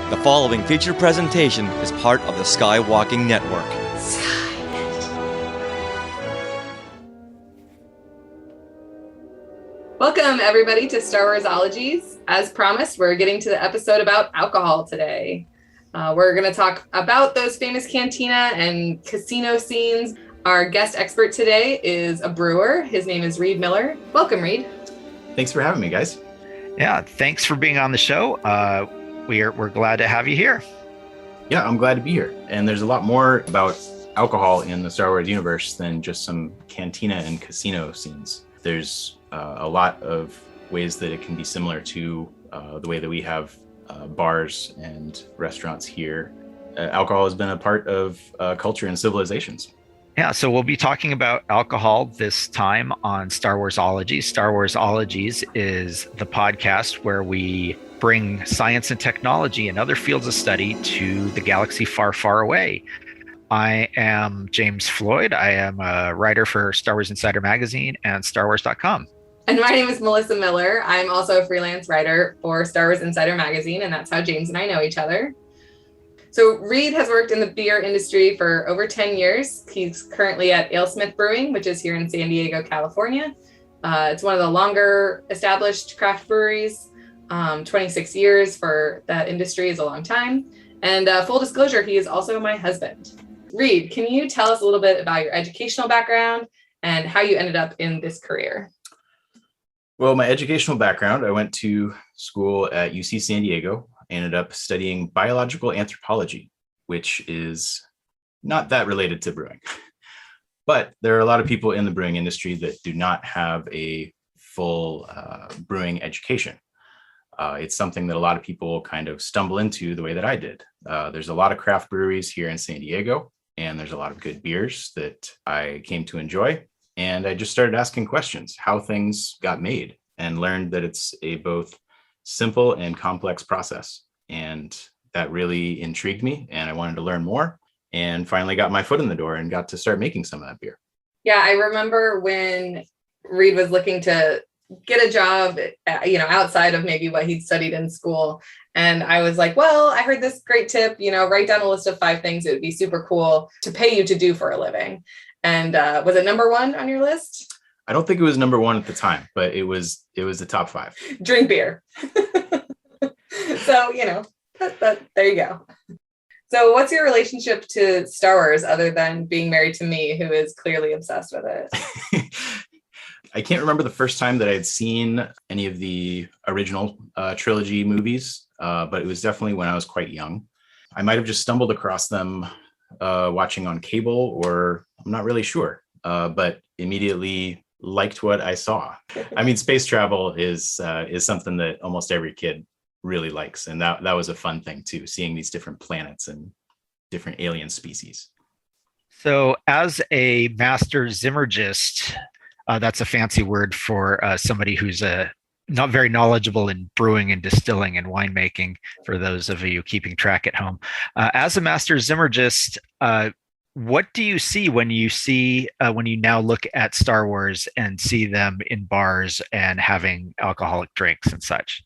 The following feature presentation is part of the Skywalking Network. Welcome, everybody, to Star Warsologies. As promised, we're getting to the episode about alcohol today. We're going to talk about those famous cantina and casino scenes. Our guest expert today is a brewer. His name is Reed Miller. Welcome, Reed. Thanks for having me, guys. Yeah, thanks for being on the show. We're glad to have you here. Yeah, I'm glad to be here. And there's a lot more about alcohol in the Star Wars universe than just some cantina and casino scenes. There's a lot of ways that it can be similar to the way that we have bars and restaurants here. Alcohol has been a part of culture and civilizations. Yeah, so we'll be talking about alcohol this time on Star Warsologies. Star Warsologies is the podcast where we bring science and technology and other fields of study to the galaxy far, far away. I am James Floyd. I am a writer for Star Wars Insider Magazine and StarWars.com. And my name is Melissa Miller. I'm also a freelance writer for Star Wars Insider Magazine, and that's how James and I know each other. So Reed has worked in the beer industry for over 10 years. He's currently at AleSmith Brewing, which is here in San Diego, California. It's one of the longer established craft breweries. 26 years for that industry is a long time. And full disclosure, he is also my husband. Reed, can you tell us a little bit about your educational background and how you ended up in this career? Well, my educational background, I went to school at UC San Diego. I ended up studying biological anthropology, which is not that related to brewing. But there are a lot of people in the brewing industry that do not have a full brewing education. It's something that a lot of people kind of stumble into the way that I did. There's a lot of craft breweries here in San Diego, and there's a lot of good beers that I came to enjoy. And I just started asking questions, how things got made, and learned that it's a both simple and complex process. And that really intrigued me, and I wanted to learn more, and finally got my foot in the door and got to start making some of that beer. Yeah, I remember when Reed was looking to get a job, outside of maybe what he'd studied in school. And I was like, well, I heard this great tip, write down a list of 5 things it would be super cool to pay you to do for a living. And was it number 1 on your list? I don't think it was number 1 at the time, but it was the top 5. Drink beer. So, there you go. So what's your relationship to Star Wars other than being married to me, who is clearly obsessed with it? I can't remember the first time that I had seen any of the original trilogy movies, but it was definitely when I was quite young. I might have just stumbled across them watching on cable, or I'm not really sure, but immediately liked what I saw. I mean, space travel is something that almost every kid really likes, and that was a fun thing too, seeing these different planets and different alien species. So as a master zimmergist, that's a fancy word for somebody who's not very knowledgeable in brewing and distilling and winemaking, for those of you keeping track at home. As a master zimmergist, what do you see when you now look at Star Wars and see them in bars and having alcoholic drinks and such?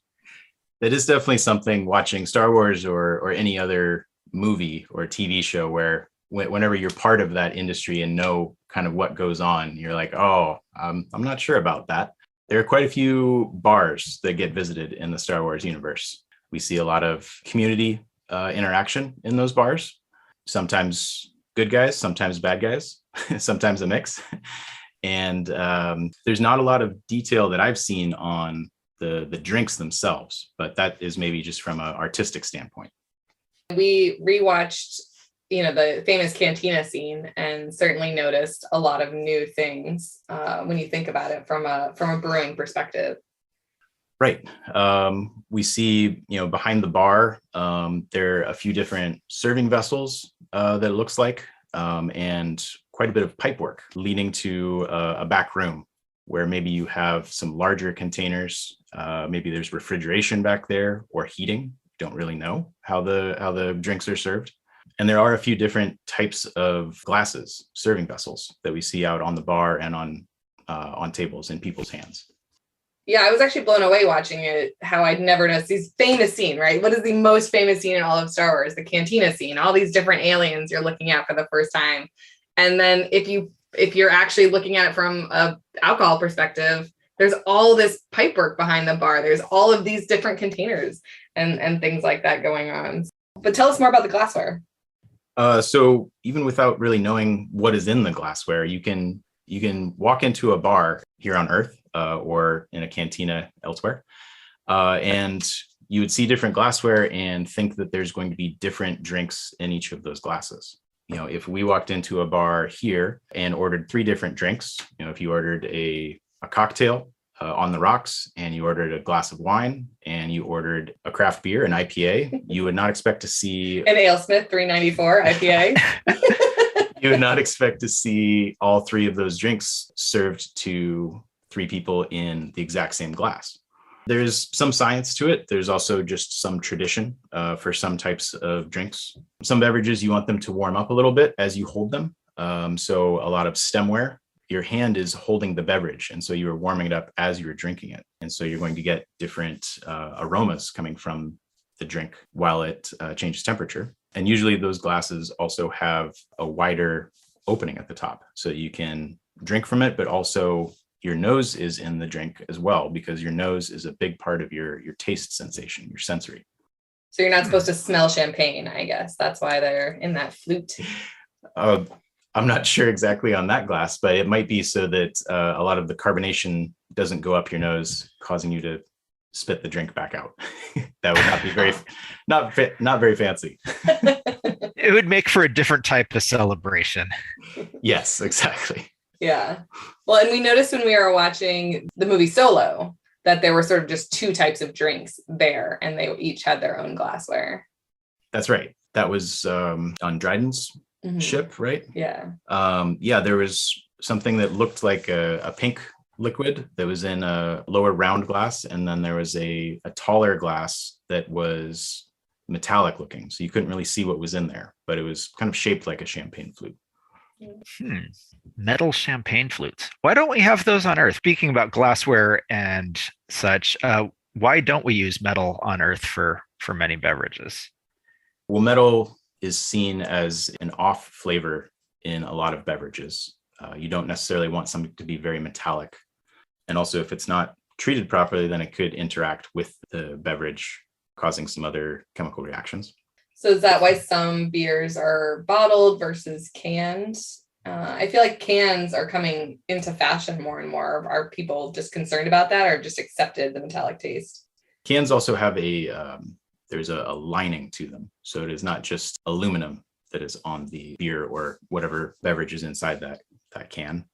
That is definitely something, watching Star Wars or any other movie or TV show, where whenever you're part of that industry and know kind of what goes on, you're like, oh, I'm not sure about that. There are quite a few bars that get visited in the Star Wars universe. We see a lot of community interaction in those bars. Sometimes good guys, sometimes bad guys, sometimes a mix. And there's not a lot of detail that I've seen on the drinks themselves, but that is maybe just from an artistic standpoint. We rewatched the famous Cantina Scene, and certainly noticed a lot of new things when you think about it from a brewing perspective. Right. We see, behind the bar, there are a few different serving vessels that it looks like, and quite a bit of pipe work leading to a back room where maybe you have some larger containers. Maybe there's refrigeration back there, or heating. Don't really know how the drinks are served. And there are a few different types of glasses, serving vessels, that we see out on the bar and on tables in people's hands. Yeah, I was actually blown away watching it, how I'd never noticed these famous scene, right? What is the most famous scene in all of Star Wars? The Cantina scene, all these different aliens you're looking at for the first time. And then if you're actually looking at it from a alcohol perspective, there's all this pipework behind the bar. There's all of these different containers and things like that going on. But tell us more about the glassware. So even without really knowing what is in the glassware, you can walk into a bar here on Earth or in a cantina elsewhere, and you would see different glassware and think that there's going to be different drinks in each of those glasses. If we walked into a bar here and ordered 3 different drinks, if you ordered a cocktail on the rocks, and you ordered a glass of wine, and you ordered a craft beer, an IPA, you would not expect to see an AleSmith 394 IPA. You would not expect to see all 3 of those drinks served to 3 people in the exact same glass. There's some science to it. There's also just some tradition for some types of drinks. Some beverages, you want them to warm up a little bit as you hold them. So a lot of stemware, your hand is holding the beverage, and so you are warming it up as you are drinking it. And so you're going to get different aromas coming from the drink while it changes temperature. And usually those glasses also have a wider opening at the top, so you can drink from it, but also your nose is in the drink as well, because your nose is a big part of your taste sensation, your sensory. So you're not supposed to smell champagne, I guess. That's why they're in that flute. I'm not sure exactly on that glass, but it might be so that a lot of the carbonation doesn't go up your nose, causing you to spit the drink back out. That would not be not very fancy. It would make for a different type of celebration. Yes, exactly. Yeah. Well, and we noticed when we were watching the movie Solo that there were sort of just 2 types of drinks there, and they each had their own glassware. That's right. That was on Dryden's ship, right? Yeah. There was something that looked like a pink liquid that was in a lower round glass, and then there was a taller glass that was metallic looking, so you couldn't really see what was in there, but it was kind of shaped like a champagne flute. Metal champagne flutes. Why don't we have those on Earth? Speaking about glassware and such, why don't we use metal on Earth for many beverages? Well, metal is seen as an off flavor in a lot of beverages. You don't necessarily want something to be very metallic. And also, if it's not treated properly, then it could interact with the beverage, causing some other chemical reactions. So is that why some beers are bottled versus canned? I feel like cans are coming into fashion more and more. Are people just concerned about that, or just accepted the metallic taste? Cans also have there's a lining to them. So it is not just aluminum that is on the beer or whatever beverage is inside that can.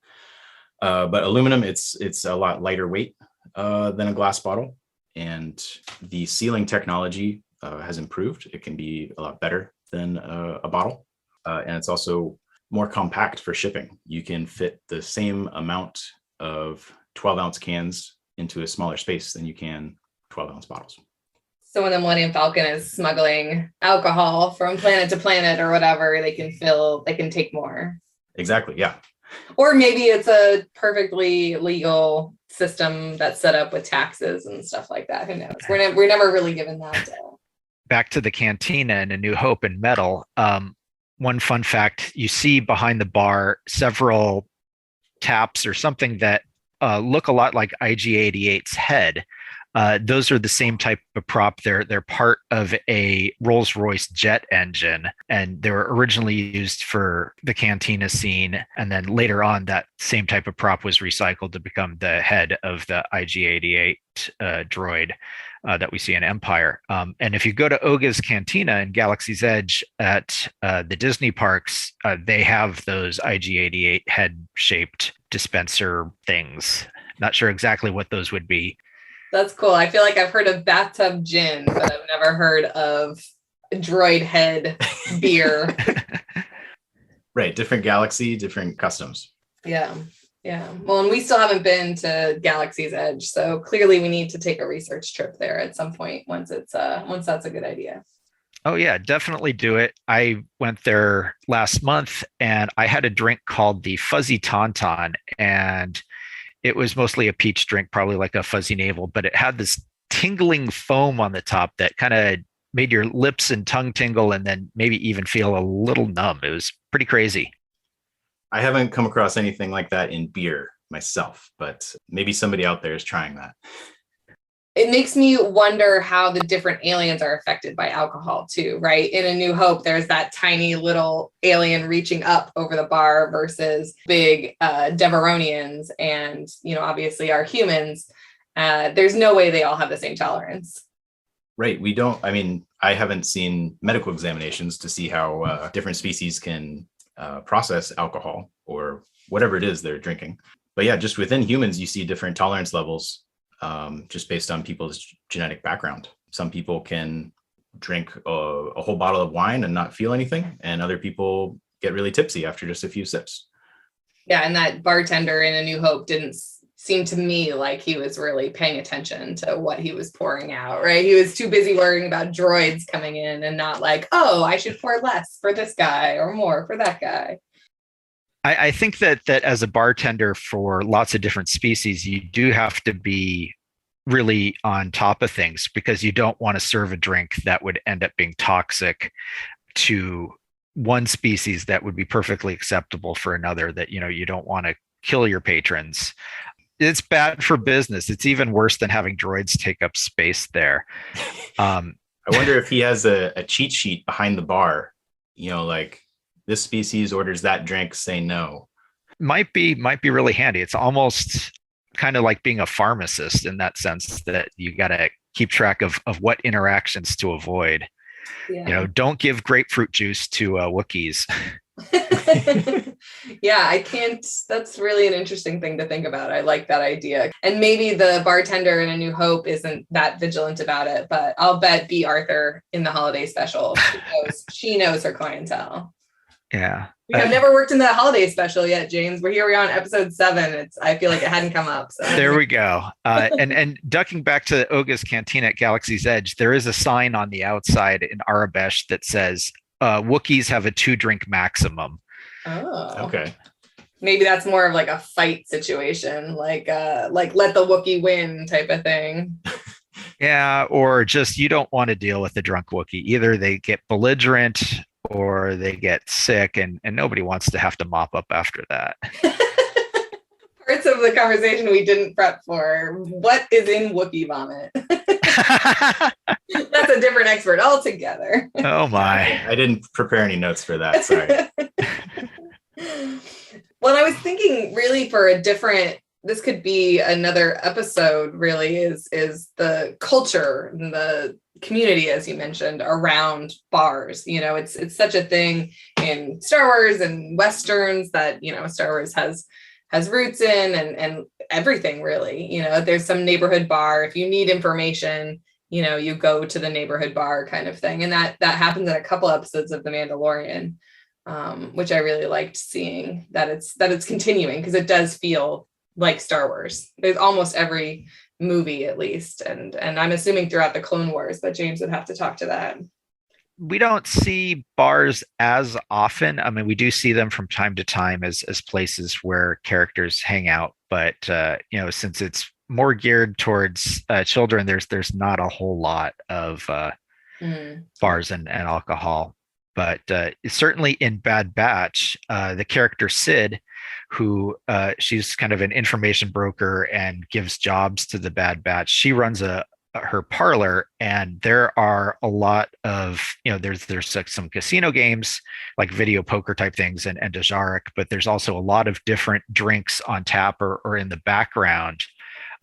But aluminum, it's a lot lighter weight than a glass bottle. And the sealing technology has improved. It can be a lot better than a bottle. And it's also more compact for shipping. You can fit the same amount of 12-ounce cans into a smaller space than you can 12-ounce bottles. So when the Millennium Falcon is smuggling alcohol from planet to planet or whatever, they can take more. Exactly, yeah. Or maybe it's a perfectly legal system that's set up with taxes and stuff like that. Who knows? We're never really given that. Back to the cantina and A New Hope in metal. One fun fact, you see behind the bar several taps or something that look a lot like IG-88's head. Those are the same type of prop. They're part of a Rolls-Royce jet engine, and they were originally used for the Cantina Scene. And then later on, that same type of prop was recycled to become the head of the IG-88 droid that we see in Empire. And if you go to Oga's Cantina in Galaxy's Edge at the Disney parks, they have those IG-88 head-shaped dispenser things. Not sure exactly what those would be. That's cool. I feel like I've heard of bathtub gin, but I've never heard of droid head beer. Right. Different galaxy, different customs. Yeah. Yeah. Well, and we still haven't been to Galaxy's Edge. So clearly we need to take a research trip there at some point once that's a good idea. Oh yeah, definitely do it. I went there last month and I had a drink called the Fuzzy Tauntaun, and It was mostly a peach drink, probably like a fuzzy navel, but it had this tingling foam on the top that kind of made your lips and tongue tingle and then maybe even feel a little numb. It was pretty crazy. I haven't come across anything like that in beer myself, but maybe somebody out there is trying that. It makes me wonder how the different aliens are affected by alcohol too, right? In A New Hope, there's that tiny little alien reaching up over the bar versus big Deveronians and, obviously our humans. There's no way they all have the same tolerance. Right. I haven't seen medical examinations to see how different species can process alcohol or whatever it is they're drinking. But yeah, just within humans, you see different tolerance levels just based on people's genetic background. Some people can drink a whole bottle of wine and not feel anything, and other people get really tipsy after just a few sips. Yeah, and that bartender in A New Hope didn't seem to me like he was really paying attention to what he was pouring out, right? He was too busy worrying about droids coming in and not like, oh, I should pour less for this guy or more for that guy. I think that as a bartender for lots of different species, you do have to be really on top of things because you don't want to serve a drink that would end up being toxic to one species that would be perfectly acceptable for another, that, you don't want to kill your patrons. It's bad for business. It's even worse than having droids take up space there. I wonder if he has a cheat sheet behind the bar, like this species orders that drink, say no. Might be really handy. It's almost kind of like being a pharmacist in that sense, that you got to keep track of what interactions to avoid. Yeah. Don't give grapefruit juice to Wookiees. Yeah, I can't. That's really an interesting thing to think about. I like that idea. And maybe the bartender in A New Hope isn't that vigilant about it, but I'll bet B. Arthur in the holiday special, she knows her clientele. Yeah. We have never worked in the holiday special yet, James. We're on episode 7. I feel like it hadn't come up. So. There we go. And ducking back to Oga's Cantina at Galaxy's Edge, there is a sign on the outside in Arabesh that says, Wookiees have a 2-drink maximum. Oh, okay. Maybe that's more of like a fight situation, like let the Wookiee win type of thing. Yeah, or just you don't want to deal with the drunk Wookiee. Either they get belligerent or they get sick, and nobody wants to have to mop up after that. Parts of the conversation we didn't prep for. What is in Wookiee vomit? That's a different expert altogether. Oh my. I didn't prepare any notes for that. Sorry. Well, I was thinking really for this could be another episode really is the culture and the community, as you mentioned, around bars. It's such a thing in Star Wars and Westerns that, Star Wars has roots in and everything really. There's some neighborhood bar. If you need information, you go to the neighborhood bar kind of thing. And that happens in a couple episodes of The Mandalorian, which I really liked seeing that it's continuing, because it does feel like Star Wars. There's almost every movie at least. And I'm assuming throughout the Clone Wars, but James would have to talk to that. We don't see bars as often. I mean, we do see them from time to time as places where characters hang out. But, since it's more geared towards children, there's not a whole lot of bars and alcohol. But certainly in Bad Batch, the character Sid, who she's kind of an information broker and gives jobs to the Bad Batch, she runs her parlor, and there are a lot of, there's like some casino games, like video poker type things and Dejarik, but there's also a lot of different drinks on tap or in the background.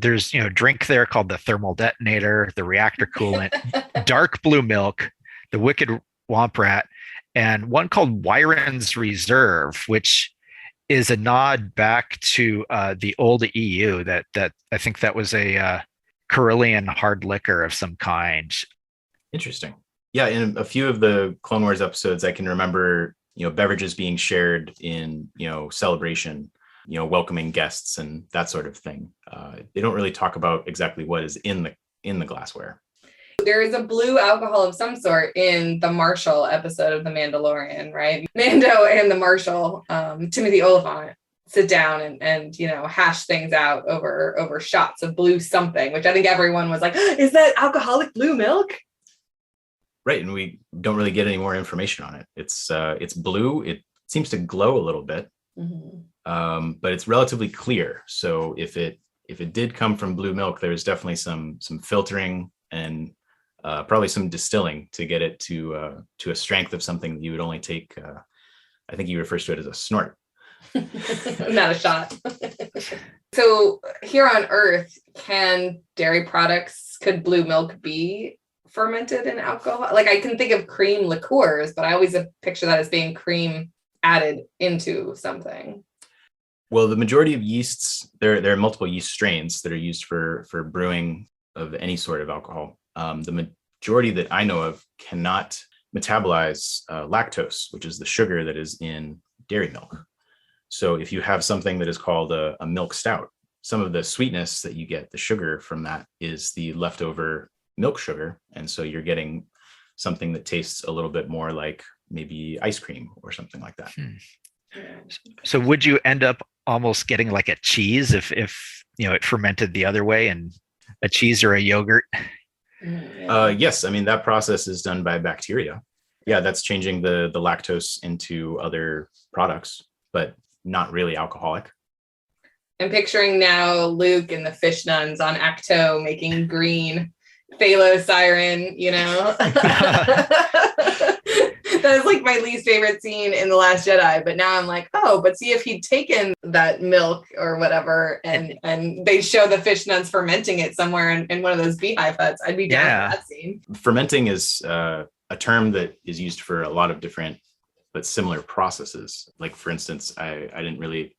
There's, drink there called the thermal detonator, the reactor coolant, dark blue milk, the wicked womp rat, and one called Wyron's Reserve, which is a nod back to the old EU that I think that was a Carillion hard liquor of some kind. Interesting. Yeah, in a few of the Clone Wars episodes, I can remember, beverages being shared in, celebration, welcoming guests and that sort of thing. They don't really talk about exactly what is in the glassware. There is a blue alcohol of some sort in the Marshall episode of The Mandalorian, right? Mando and the Marshal, Timothy Oliphant, sit down and hash things out over shots of blue something, which I think everyone was like, is that alcoholic blue milk? Right, and we don't really get any more information on it. It's blue. It seems to glow a little bit, but it's relatively clear. So if it did come from blue milk, there's definitely some filtering and probably some distilling to get it to a strength of something that you would only take. I think you refer to it as a snort. Not a shot. So here on Earth, could blue milk be fermented in alcohol? Like, I can think of cream liqueurs, but I always picture that as being cream added into something. Well, the majority of yeasts, there are multiple yeast strains that are used for brewing of any sort of alcohol. The majority that I know of cannot metabolize lactose, which is the sugar that is in dairy milk. So if you have something that is called a milk stout, some of the sweetness that you get, the sugar from that, is the leftover milk sugar. And so you're getting something that tastes a little bit more like maybe ice cream or something like that. So would you end up almost getting like a cheese if it fermented the other way, and a cheese or a yogurt? Yes, I mean, that process is done by bacteria. Yeah, that's changing the lactose into other products, but not really alcoholic. I'm picturing now Luke and the fish nuns on Acto making green phalo siren, That is like my least favorite scene in The Last Jedi. But now I'm like, but see, if he'd taken that milk or whatever and they show the fish nuns fermenting it somewhere in one of those beehive huts, I'd be down for that scene. Fermenting is a term that is used for a lot of different but similar processes. Like, for instance, I didn't really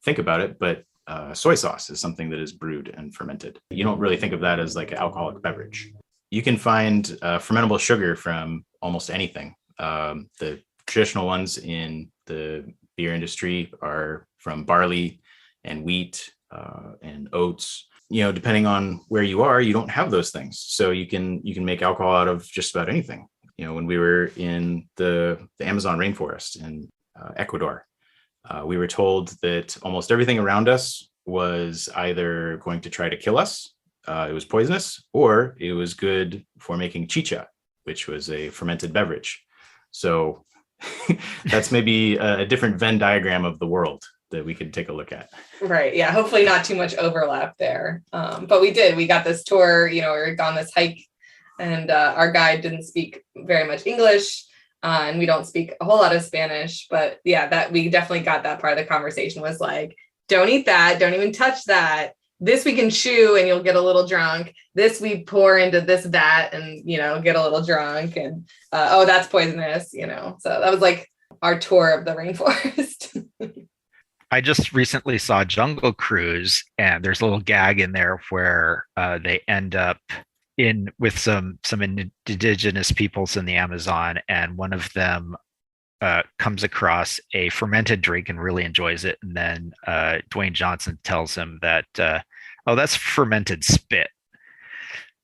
think about it, but soy sauce is something that is brewed and fermented. You don't really think of that as like an alcoholic beverage. You can find fermentable sugar from almost anything. The traditional ones in the beer industry are from barley and wheat and oats. Depending on where you are, you don't have those things. So you can make alcohol out of just about anything. When we were in the Amazon rainforest in Ecuador, we were told that almost everything around us was either going to try to kill us, it was poisonous, or it was good for making chicha, which was a fermented beverage. So that's maybe a different Venn diagram of the world that we could take a look at. Right. Yeah. Hopefully not too much overlap there. But we got this tour, we were on this hike, and our guide didn't speak very much English. And we don't speak a whole lot of Spanish, but yeah, that we definitely got that part of the conversation was like, don't eat that. Don't even touch that. This we can chew and you'll get a little drunk. This we pour into this vat and, get a little drunk. And, that's poisonous, So that was like our tour of the rainforest. I just recently saw Jungle Cruise, and there's a little gag in there where they end up with some indigenous peoples in the Amazon, and one of them comes across a fermented drink and really enjoys it, and then Dwayne Johnson tells him that that's fermented spit.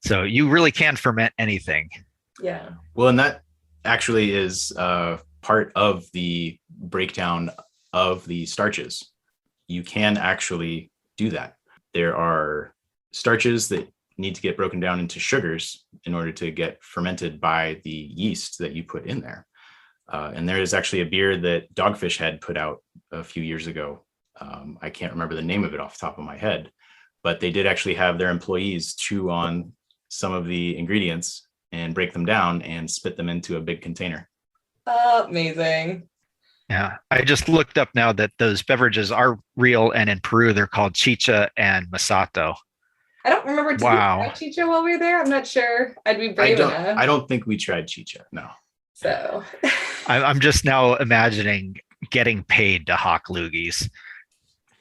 So you really can ferment anything. Yeah. Well, and that actually is part of the breakdown of the starches. You can actually do that. There are starches that need to get broken down into sugars in order to get fermented by the yeast that you put in there. And there is actually a beer that Dogfish Head put out a few years ago. I can't remember the name of it off the top of my head, but they did actually have their employees chew on some of the ingredients and break them down and spit them into a big container. Amazing. Yeah, I just looked up now that those beverages are real, and in Peru they're called chicha and masato. I don't remember. Did we try chicha while we were there? I'm not sure. I'd be brave enough. I don't think we tried chicha. No. So I'm just now imagining getting paid to hawk loogies.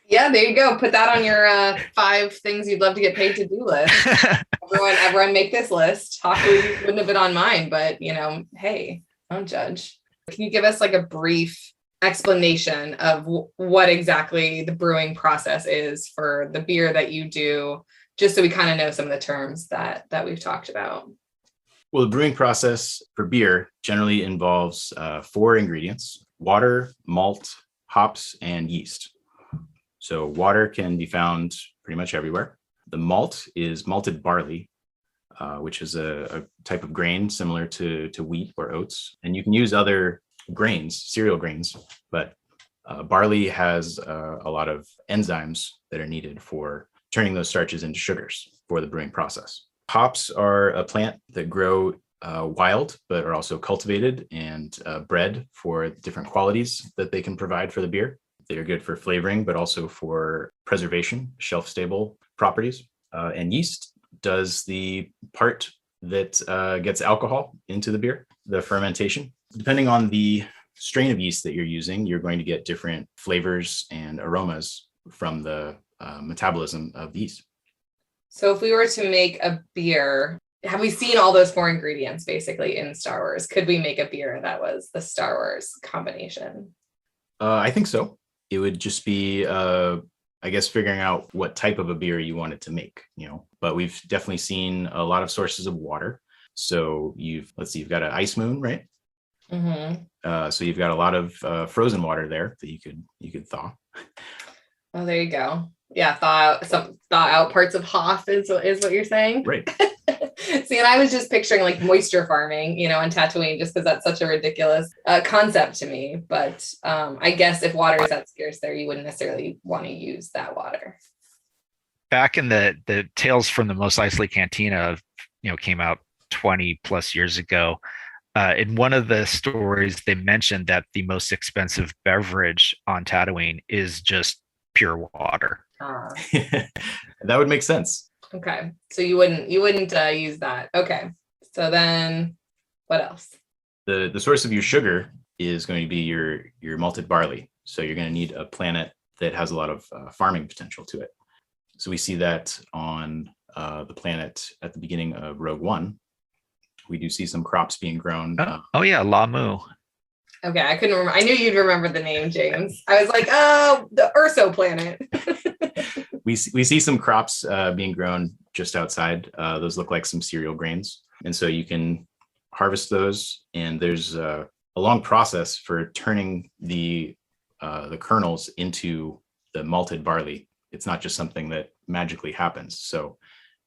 Yeah, there you go. Put that on your 5 things you'd love to get paid to do list. Everyone make this list. Hawk loogies wouldn't have been on mine, but hey, don't judge. Can you give us like a brief explanation of what exactly the brewing process is for the beer that you do, just so we kind of know some of the terms that we've talked about? Well, the brewing process for beer generally involves 4 ingredients: water, malt, hops, and yeast. So water can be found pretty much everywhere. The malt is malted barley, which is a type of grain similar to wheat or oats. And you can use other grains, cereal grains, but barley has a lot of enzymes that are needed for turning those starches into sugars for the brewing process. Hops are a plant that grow wild, but are also cultivated and bred for different qualities that they can provide for the beer. They are good for flavoring, but also for preservation, shelf-stable properties. And yeast does the part that gets alcohol into the beer, the fermentation. Depending on the strain of yeast that you're using, you're going to get different flavors and aromas from the metabolism of the yeast. So if we were to make a beer, have we seen all those 4 ingredients basically in Star Wars? Could we make a beer that was the Star Wars combination? I think so. It would just be, I guess, figuring out what type of a beer you wanted to make, but we've definitely seen a lot of sources of water. So you've got an ice moon, right? Mm-hmm. So you've got a lot of frozen water there that you could thaw. Oh, there you go. Yeah, thaw out parts of Hoth is what you're saying, right? See, and I was just picturing like moisture farming, on Tatooine, just because that's such a ridiculous concept to me. But I guess if water is that scarce there, you wouldn't necessarily want to use that water. Back in the Tales from the Mos Eisley Cantina, came out 20 plus years ago. In one of the stories, they mentioned that the most expensive beverage on Tatooine is just pure water. That would make sense. Okay, so you wouldn't use that. Okay, so then what else? The source of your sugar is going to be your malted barley. So you're going to need a planet that has a lot of farming potential to it. So we see that on the planet at the beginning of Rogue One. We do see some crops being grown. Oh yeah, Lamu. Okay, I couldn't remember. I knew you'd remember the name, James. I was like, oh, the Urso planet. We see some crops being grown just outside. Those look like some cereal grains. And so you can harvest those. And there's a long process for turning the kernels into the malted barley. It's not just something that magically happens. So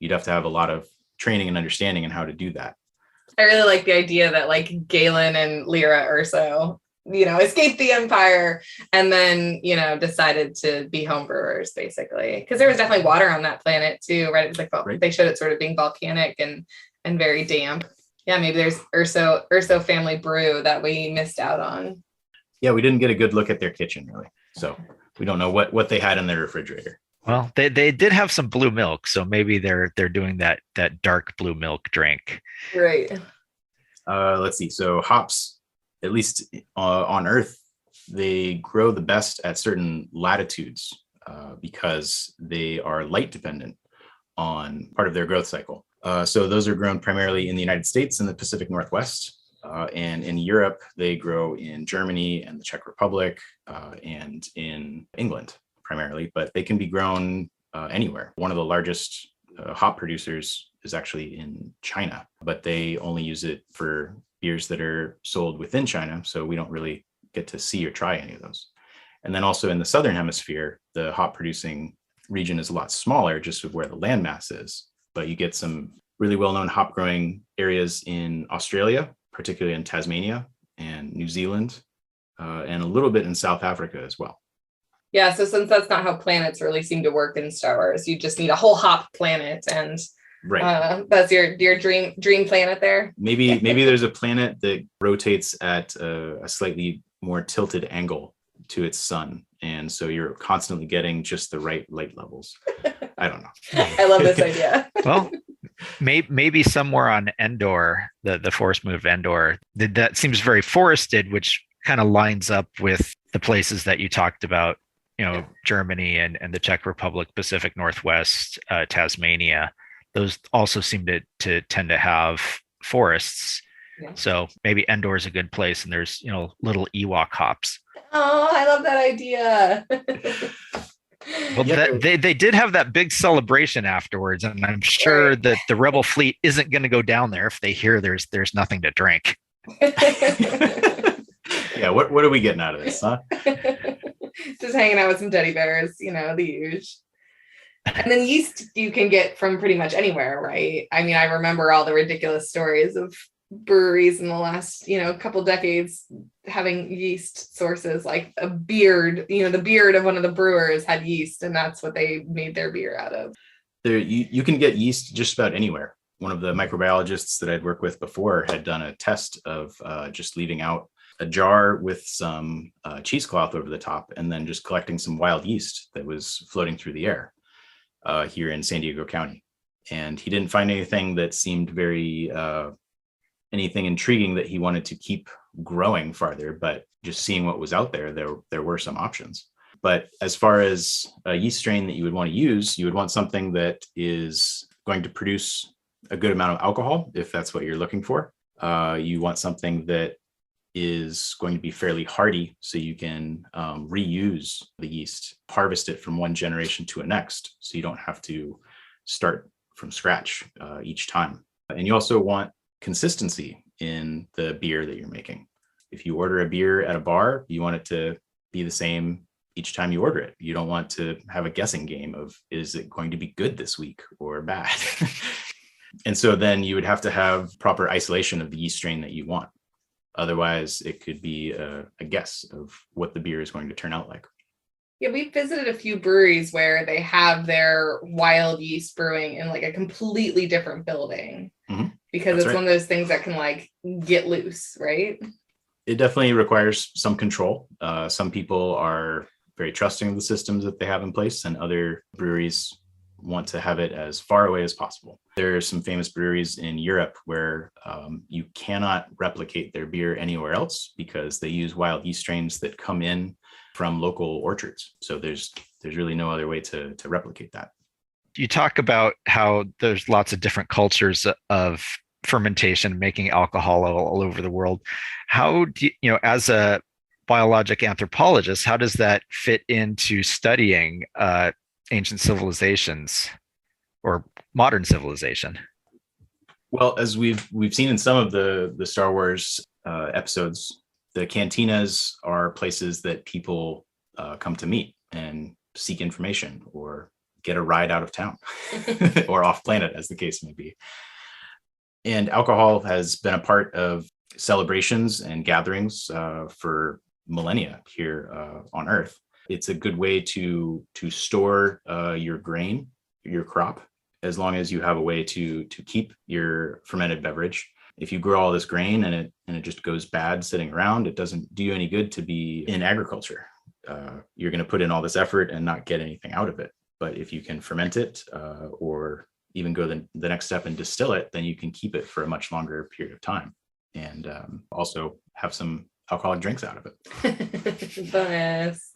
you'd have to have a lot of training and understanding in how to do that. I really like the idea that like Galen and Lyra Urso, escaped the Empire and then, decided to be homebrewers basically. Because there was definitely water on that planet too, right? It was like, Right. They showed it sort of being volcanic and very damp. Yeah, maybe there's Urso family brew that we missed out on. Yeah, we didn't get a good look at their kitchen really. So we don't know what they had in their refrigerator. Well, they did have some blue milk, so maybe they're doing that dark blue milk drink. Right. Let's see. So hops, at least on Earth, they grow the best at certain latitudes because they are light dependent on part of their growth cycle. So those are grown primarily in the United States and the Pacific Northwest. And in Europe, they grow in Germany and the Czech Republic and in England primarily, but they can be grown anywhere. One of the largest hop producers is actually in China, but they only use it for beers that are sold within China. So we don't really get to see or try any of those. And then also in the Southern Hemisphere, the hop producing region is a lot smaller just with where the landmass is, but you get some really well-known hop growing areas in Australia, particularly in Tasmania and New Zealand, and a little bit in South Africa as well. Yeah, so since that's not how planets really seem to work in Star Wars, you just need a whole hop planet, and right. That's your dream planet there. Maybe there's a planet that rotates at a slightly more tilted angle to its sun, and so you're constantly getting just the right light levels. I don't know. I love this idea. Well, maybe somewhere on Endor, the forest move Endor, that seems very forested, which kind of lines up with the places that you talked about. Germany and the Czech Republic, Pacific Northwest, Tasmania, those also seem to tend to have forests. Yeah. So maybe Endor is a good place, and there's, little Ewok hops. Oh, I love that idea. Well, yeah. They did have that big celebration afterwards, and I'm sure that the Rebel fleet isn't going to go down there if they hear there's nothing to drink. Yeah, what are we getting out of this, huh? Just hanging out with some teddy bears, the huge. And then yeast you can get from pretty much anywhere, right? I mean, I remember all the ridiculous stories of breweries in the last, couple decades having yeast sources, like a beard, the beard of one of the brewers had yeast, and that's what they made their beer out of. You can get yeast just about anywhere. One of the microbiologists that I'd worked with before had done a test of just leaving out a jar with some cheesecloth over the top and then just collecting some wild yeast that was floating through the air here in San Diego County. And he didn't find anything that seemed very anything intriguing that he wanted to keep growing farther, but just seeing what was out there, there were some options. But as far as a yeast strain that you would want to use, you would want something that is going to produce a good amount of alcohol, if that's what you're looking for. You want something that is going to be fairly hardy, so you can reuse the yeast, harvest it from one generation to a next, so you don't have to start from scratch each time. And you also want consistency in the beer that you're making. If you order a beer at a bar, you want it to be the same each time you order it. You don't want to have a guessing game of, is it going to be good this week or bad? And so then you would have to have proper isolation of the yeast strain that you want. Otherwise, it could be a guess of what the beer is going to turn out like. Yeah, we visited a few breweries where they have their wild yeast brewing in like a completely different building, because it's right. One of those things that can like get loose, right? It definitely requires some control. Some people are very trusting of the systems that they have in place, and other breweries want to have it as far away as possible. There are some famous breweries in Europe where you cannot replicate their beer anywhere else because they use wild yeast strains that come in from local orchards. So there's really no other way to replicate that. You talk about how there's lots of different cultures of fermentation, making alcohol all over the world. How do you, as a biologic anthropologist, how does that fit into studying ancient civilizations or modern civilization? Well, as we've seen in some of the Star Wars episodes, the cantinas are places that people come to meet and seek information or get a ride out of town or off planet, as the case may be. And alcohol has been a part of celebrations and gatherings for millennia here on Earth. It's a good way to store your grain, your crop, as long as you have a way to keep your fermented beverage. If you grow all this grain and it just goes bad sitting around, it doesn't do you any good to be in agriculture. You're going to put in all this effort and not get anything out of it. But if you can ferment it or even go the next step and distill it, then you can keep it for a much longer period of time and also have some alcoholic drinks out of it. Bonus.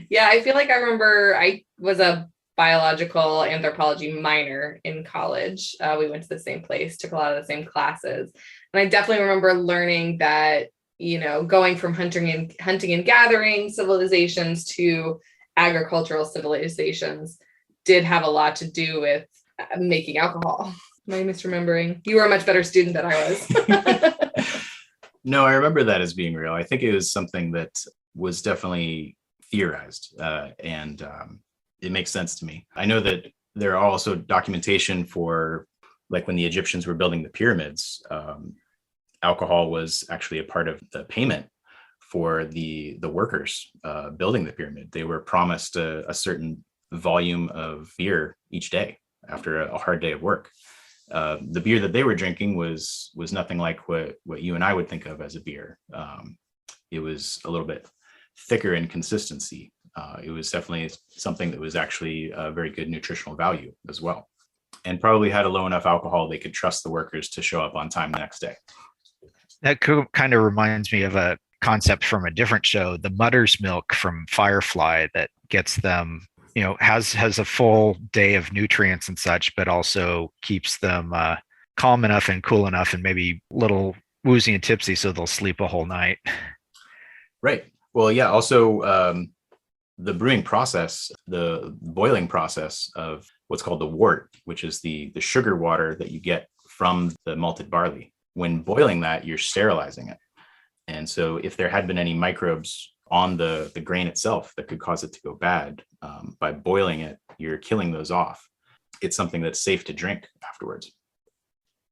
Yeah, I feel like I remember I was a biological anthropology minor in college. We went to the same place, took a lot of the same classes. And I definitely remember learning that, going from hunting and gathering civilizations to agricultural civilizations did have a lot to do with making alcohol. Am I misremembering? You were a much better student than I was. No, I remember that as being real. I think it was something that was definitely theorized, and it makes sense to me. I know that there are also documentation for, like, when the Egyptians were building the pyramids, alcohol was actually a part of the payment for the workers building the pyramid. They were promised a certain volume of beer each day after a hard day of work. The beer that they were drinking was nothing like what you and I would think of as a beer. It was a little bit thicker in consistency. It was definitely something that was actually a very good nutritional value as well, and probably had a low enough alcohol they could trust the workers to show up on time the next day. That kind of reminds me of a concept from a different show, the Mutter's Milk from Firefly, that gets them, has a full day of nutrients and such, but also keeps them calm enough and cool enough and maybe a little woozy and tipsy so they'll sleep a whole night. Right. Well, yeah, also the brewing process, the boiling process of what's called the wort, which is the sugar water that you get from the malted barley. When boiling that, you're sterilizing it. And so if there had been any microbes on the grain itself that could cause it to go bad. By boiling it, you're killing those off. It's something that's safe to drink afterwards.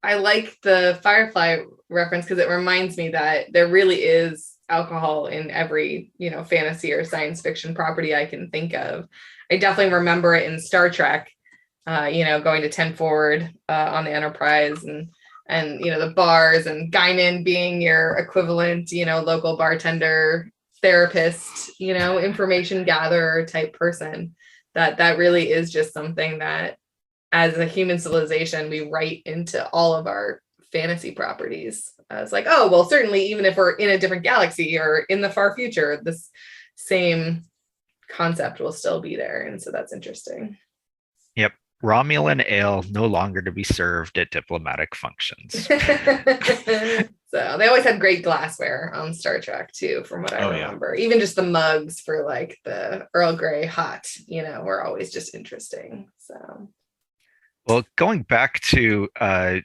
I like the Firefly reference because it reminds me that there really is alcohol in every, fantasy or science fiction property I can think of. I definitely remember it in Star Trek, going to 10 forward on the Enterprise and the bars, and Guinan being your equivalent, local bartender, therapist, information gatherer type person. That really is just something that as a human civilization, we write into all of our fantasy properties. It's like, oh, well, certainly, even if we're in a different galaxy or in the far future, this same concept will still be there. And so that's interesting. Yep. Romulan ale no longer to be served at diplomatic functions. So they always had great glassware on Star Trek too, from what I remember. Yeah. Even just the mugs for like the Earl Grey hot, were always just interesting. So, well, going back to the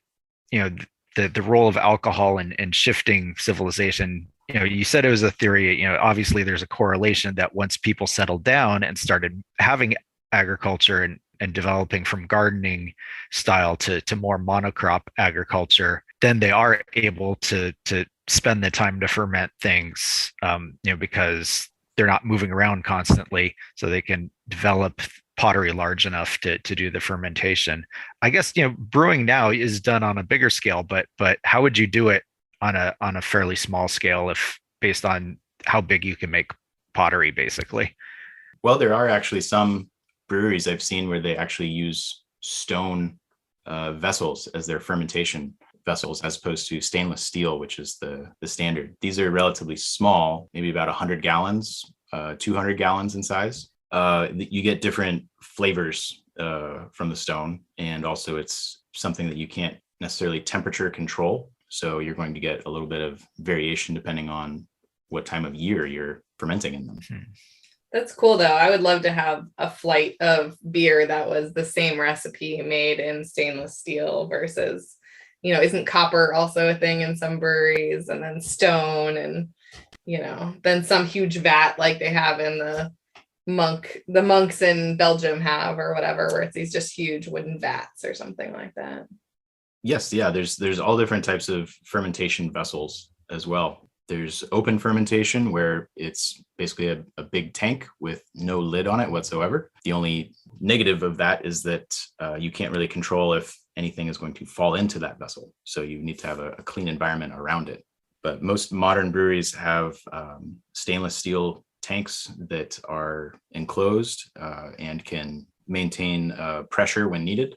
role of alcohol in shifting civilization, you said it was a theory. Obviously there's a correlation that once people settled down and started having agriculture and developing from gardening style to more monocrop agriculture, then they are able to spend the time to ferment things, because they're not moving around constantly, so they can develop pottery large enough to do the fermentation. I guess, brewing now is done on a bigger scale, but how would you do it on a fairly small scale, if based on how big you can make pottery, basically? Well, there are actually some breweries I've seen where they actually use stone vessels as their fermentation vessels, as opposed to stainless steel, which is the standard. These are relatively small, maybe about 100 gallons, 200 gallons in size. You get different flavors from the stone, and also it's something that you can't necessarily temperature control. So you're going to get a little bit of variation depending on what time of year you're fermenting in them. Mm-hmm. That's cool, though. I would love to have a flight of beer that was the same recipe made in stainless steel versus, isn't copper also a thing in some breweries, and then stone, and, then some huge vat like they have in the monks in Belgium have, or whatever, where it's these just huge wooden vats or something like that. Yes. Yeah. There's all different types of fermentation vessels as well. There's open fermentation, where it's basically a big tank with no lid on it whatsoever. The only negative of that is that you can't really control if anything is going to fall into that vessel. So you need to have a clean environment around it. But most modern breweries have stainless steel tanks that are enclosed and can maintain pressure when needed,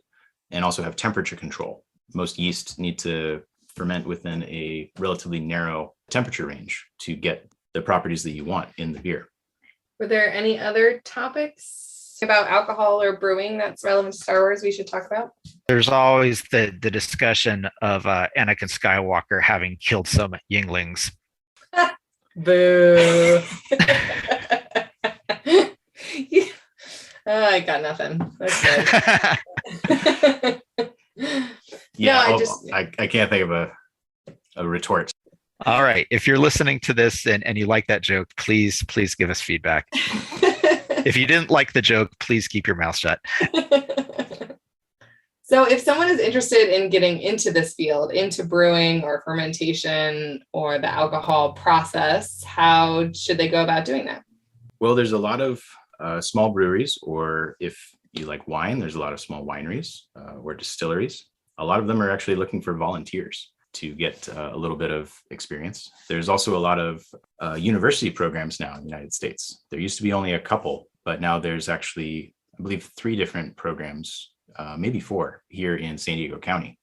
and also have temperature control. Most yeast need to ferment within a relatively narrow temperature range to get the properties that you want in the beer. Were there any other topics about alcohol or brewing that's relevant to Star Wars we should talk about? There's always the discussion of Anakin Skywalker having killed some Yinglings. Boo. I got nothing. That's good. Yeah, no, I can't think of a retort. All right. If you're listening to this and you like that joke, please give us feedback. If you didn't like the joke, please keep your mouth shut. So if someone is interested in getting into this field, into brewing or fermentation or the alcohol process, how should they go about doing that? Well, there's a lot of small breweries, or if you like wine, there's a lot of small wineries or distilleries. A lot of them are actually looking for volunteers to get a little bit of experience. There's also a lot of university programs now in the United States. There used to be only a couple, but now there's actually, I believe, 3 different programs, maybe 4 here in San Diego County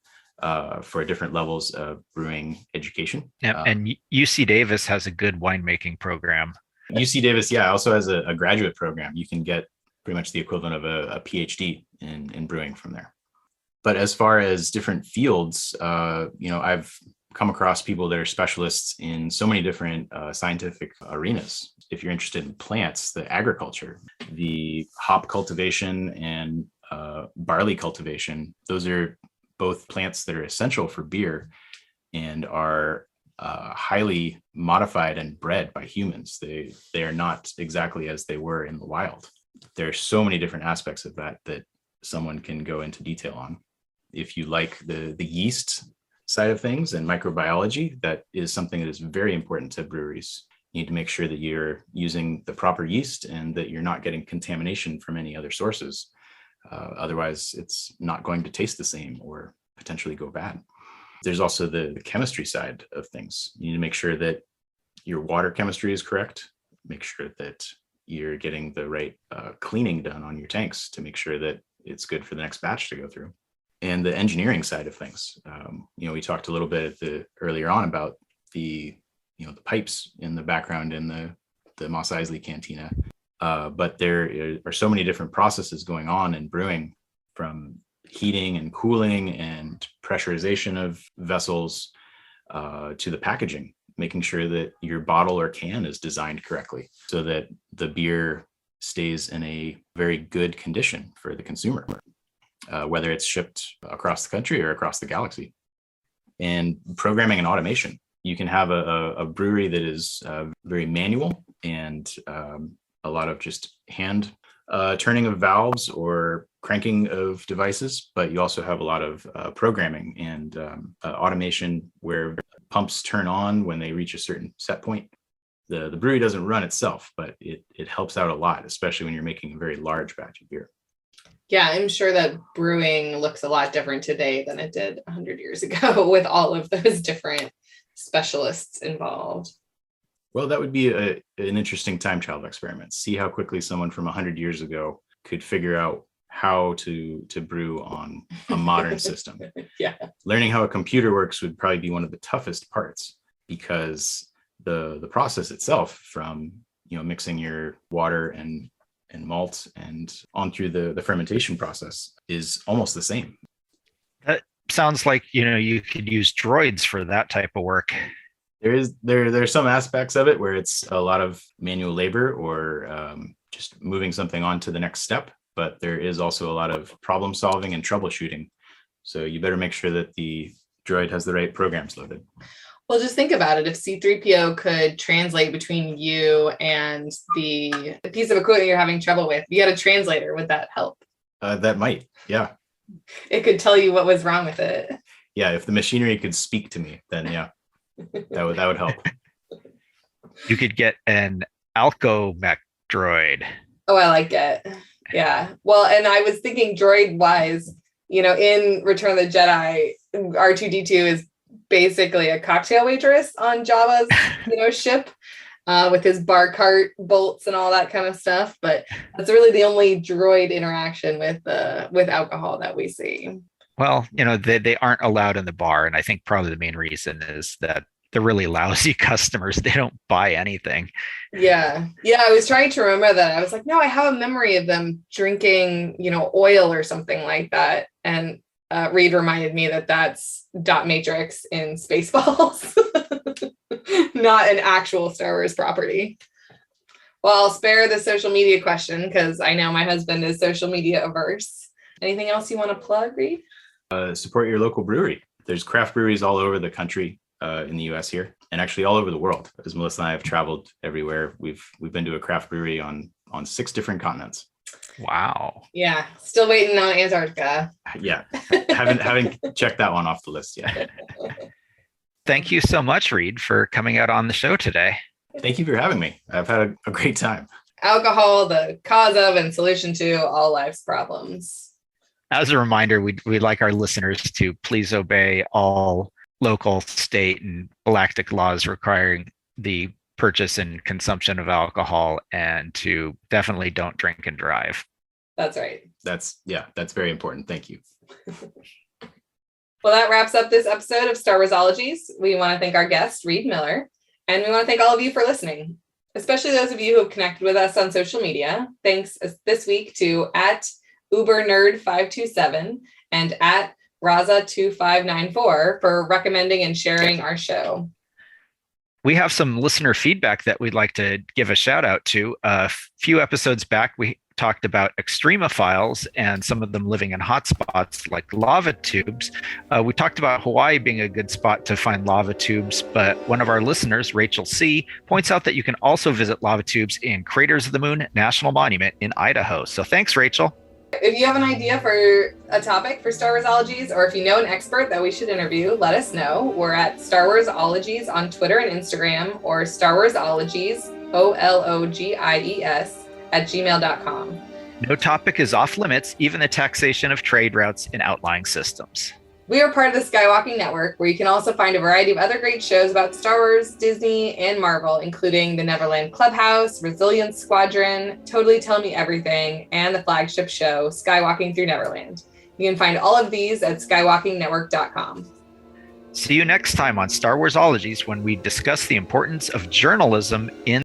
for different levels of brewing education. Yeah, and UC Davis has a good winemaking program. UC Davis, yeah, also has a graduate program. You can get pretty much the equivalent of a PhD in brewing from there. But as far as different fields, I've come across people that are specialists in so many different scientific arenas. If you're interested in plants, the agriculture, the hop cultivation and barley cultivation, those are both plants that are essential for beer and are highly modified and bred by humans. They are not exactly as they were in the wild. There's so many different aspects of that someone can go into detail on. If you like the yeast side of things and microbiology, that is something that is very important to breweries. You need to make sure that you're using the proper yeast and that you're not getting contamination from any other sources. Otherwise, it's not going to taste the same or potentially go bad. There's also the chemistry side of things. You need to make sure that your water chemistry is correct. Make sure that you're getting the right cleaning done on your tanks to make sure that it's good for the next batch to go through. And the engineering side of things. We talked a little bit earlier on about the pipes in the background in the Mos Eisley Cantina. But there are so many different processes going on in brewing, from heating and cooling and pressurization of vessels to the packaging, making sure that your bottle or can is designed correctly so that the beer stays in a very good condition for the consumer, whether it's shipped across the country or across the galaxy. And programming and automation. You can have a brewery that is very manual and a lot of just hand turning of valves or cranking of devices, but you also have a lot of programming and automation where pumps turn on when they reach a certain set point. The brewery doesn't run itself, but it helps out a lot, especially when you're making a very large batch of beer. Yeah, I'm sure that brewing looks a lot different today than it did 100 years ago with all of those different specialists involved. Well, that would be an interesting time travel experiment. See how quickly someone from 100 years ago could figure out how to brew on a modern system. Yeah. Learning how a computer works would probably be one of the toughest parts, because the process itself, from mixing your water and malt and on through the fermentation process, is almost the same. That sounds like you could use droids for that type of work. There's some aspects of it where it's a lot of manual labor or just moving something on to the next step, but there is also a lot of problem solving and troubleshooting. So you better make sure that the droid has the right programs loaded. Well, just think about it. If C-3PO could translate between you and the piece of equipment you're having trouble with, you had a translator, would that help? That might, yeah. It could tell you what was wrong with it. Yeah, if the machinery could speak to me, then yeah, that would help. You could get an Alco-Mech droid. Oh, I like it. Yeah. Well, and I was thinking droid-wise, in Return of the Jedi, R2-D2 is basically a cocktail waitress on Jabba's, ship, with his bar cart bolts and all that kind of stuff. But that's really the only droid interaction with alcohol that we see. Well, they aren't allowed in the bar, and I think probably the main reason is that they're really lousy customers. They don't buy anything. Yeah. I was trying to remember that. I was like, no, I have a memory of them drinking, oil or something like that. And Reed reminded me that that's dot matrix in Spaceballs, not an actual Star Wars property. Well, I'll spare the social media question because I know my husband is social media averse. Anything else you want to plug, Reed? Support your local brewery. There's craft breweries all over the country, in the US here, and actually all over the world. As Melissa and I have traveled everywhere, we've been to a craft brewery on 6 different continents. Wow. Yeah, still waiting on Antarctica. Yeah, haven't checked that one off the list yet. Thank you so much, Reed, for coming out on the show today. Thank you for having me. I've had a great time. Alcohol, the cause of and solution to all life's problems. As a reminder, we'd like our listeners to please obey all local, state, and galactic laws requiring the purchase and consumption of alcohol, and to definitely don't drink and drive. That's right. That's very important. Thank you. Well, that wraps up this episode of Star Warsologies. We want to thank our guest, Reed Miller, and we want to thank all of you for listening, especially those of you who have connected with us on social media. Thanks this week to @UberNerd527 and @Raza2594 for recommending and sharing our show. We have some listener feedback that we'd like to give a shout out to. A few episodes back, we talked about extremophiles and some of them living in hotspots like lava tubes. We talked about Hawaii being a good spot to find lava tubes, but one of our listeners, Rachel C., points out that you can also visit lava tubes in Craters of the Moon National Monument in Idaho. So thanks, Rachel. If you have an idea for a topic for Star Warsologies, or if you know an expert that we should interview, let us know. We're at Star Warsologies on Twitter and Instagram, or Star Warsologies, OLOGIES, @gmail.com. No topic is off limits, even the taxation of trade routes in outlying systems. We are part of the Skywalking Network, where you can also find a variety of other great shows about Star Wars, Disney, and Marvel, including the Neverland Clubhouse, Resilience Squadron, Totally Tell Me Everything, and the flagship show, Skywalking Through Neverland. You can find all of these at skywalkingnetwork.com. See you next time on Star Warsologies when we discuss the importance of journalism in